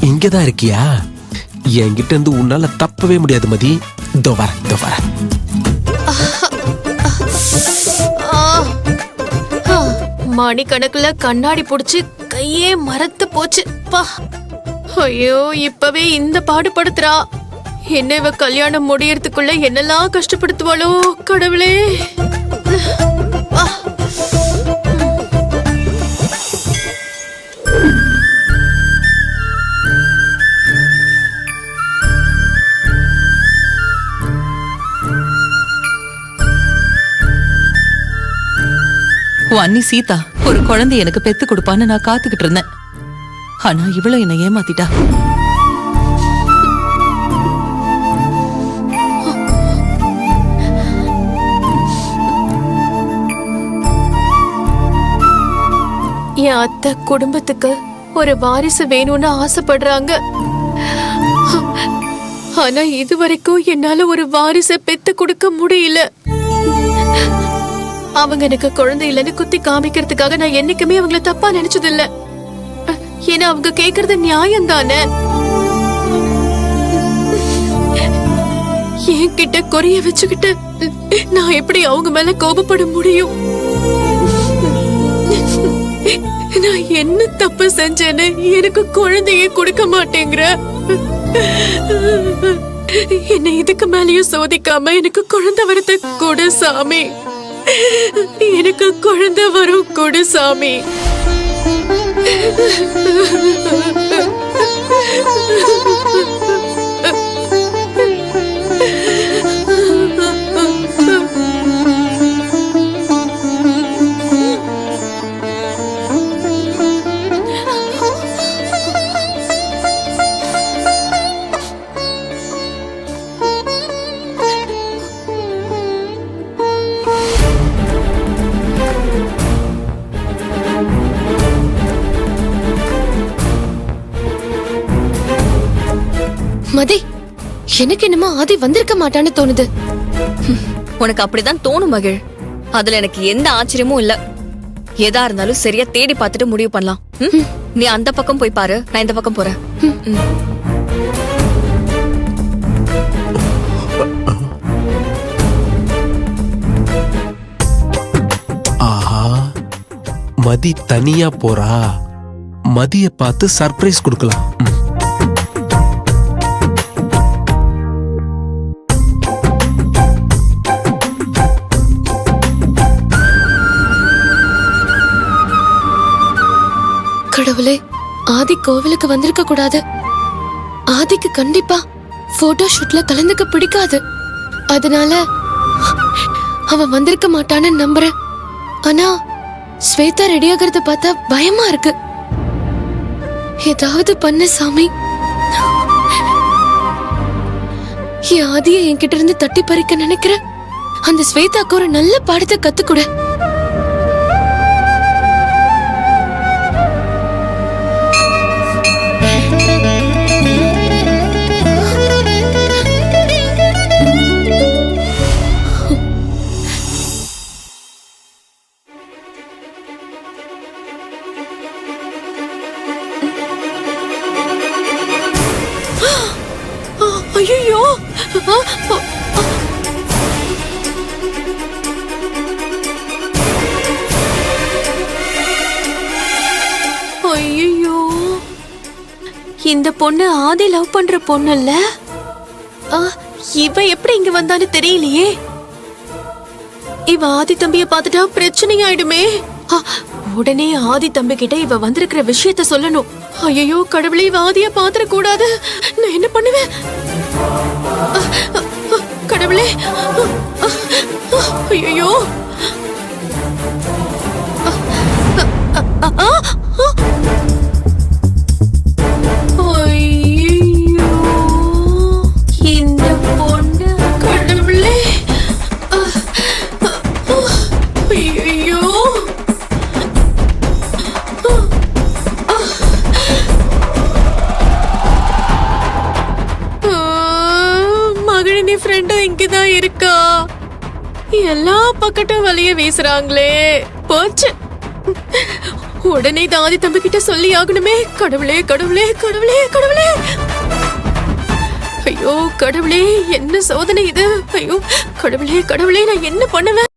இங்கதான் இருக்கியா? என்கிட்ட இருந்து உன்னால தப்பவே முடியாது மதி. இதோ வர. மணிக்கணக்குல கண்ணாடி புடிச்சு கையே மரத்து போச்சு பா. ஐயோ, இப்பவே இந்த பாடுபடுத்துறா. என்ன இவ கல்யாணம் முடியறதுக்குள்ள என்னெல்லாம் கஷ்டப்படுத்துவாளோ கடவுளே. அண்ணி சீதா ஒரு குழந்தை எனக்கு பெத்து கொடுப்பான்னு நான் காத்துக்கிட்டு இருந்தேன். ஆனா இவ்வளவு என்ன ஏமாத்திட்டா. என் அத்தை குடும்பத்துக்கு ஒரு வாரிசு வேணும்னு ஆசைப்படுறாங்க. ஆனா இதுவரைக்கும் என்னால ஒரு வாரிசை பெத்து கொடுக்க முடியல. அவங்க எனக்கு குழந்தை இல்லைன்னு குத்தி காமிக்கிறதுக்காக நான் என்னைக்குமே அவங்கள தப்பா நினைச்சது இல்ல. ஏன்னா அவங்க கேக்குறது நியாயம் தானே. என்கிட்ட குறைய வச்சுக்கிட்டு நான் எப்படி அவங்க மேல கோபப்பட முடியும்? நான் என்ன தப்பு செஞ்சேன்னு எனக்கு குழந்தையே கொடுக்க மாட்டேங்கிற. என்ன இதுக்கு மேலயும் சோதிக்காம எனக்கு குழந்தை வரத கொடு சாமி. எனக்கு குழந்தை வரும் கொடு சாமி. மதி, எனக்கு என்னமோ ஆதி வந்திருக்க மாட்டான்னு தோணுது. உனக்கு அப்படிதான் தோணும் மகிழ். அதுல எனக்கு எந்த ஆச்சரியமும் இல்ல. எதா இருந்தாலும் சரியா தேடி பார்த்துட்டு முடிவு பண்ணலாம். நீ அந்த பக்கம் போய் பாரு, நான் இந்த பக்கம் போறேன். ஆஹா, மதி தனியா போறா. மதிய பார்த்து சர்ப்ரைஸ் கொடுக்கலாம். கடவுளே, ஆதி கோவிலுக்கு வந்திருக்க கூடாது. ஆதிக்கு கண்டிப்பா போட்டோ ஷூட்ல கலந்துக்க பிடிக்காது. அதனால அவன் வந்திருக்க மாட்டான்னு நம்புறேன். ஆனா ஸ்வேதா ரெடி ஆகிறத பார்த்தா பயமா இருக்கு. ஏதாவது பண்ண சாமி. என் ஆதியை என்கிட்ட இருந்து தட்டி பறிக்க நினைக்கிறேன். அந்த ஸ்வேதாக்கு ஒரு நல்ல பாடத்தை கத்துக்கூட. ஐயோ, ஐயோ, இந்த பொண்ணு ஆதி லவ் பண்ற பொண்ணு இல்ல. இவ எப்படி இங்க வந்தான்னு தெரியலையே. இவ ஆதி தம்பிய பாத்துட்டா பிரச்சனை ஆயிடுமே. உடனே ஆதி தம்பி கிட்ட இவ வந்திருக்கிற விஷயத்த சொல்லணும். ஐயோ கடவுளே, இவ ஆதிய பாத்திர கூடாது. நான் என்ன பண்ணுவேன்? கடவுளே, ஐயோ, இந்த பொண்ணு கடவுளே. ஐயோ, மகளினி ஃப்ரெண்டும் இங்கதான் இருக்கா. எல்லா பக்கட்டும் வலிய வீசுறாங்களே. போச்சு, உடனே இந்த ஆதி தம்பி கிட்ட சொல்லி ஆகணுமே. கடவுளே கடவுளே கடவுளே கடவுளே. ஐயோ கடவுளே, என்ன சோதனை இது. ஐயோ கடவுளே கடவுளே, நான் என்ன பண்ணுவேன்?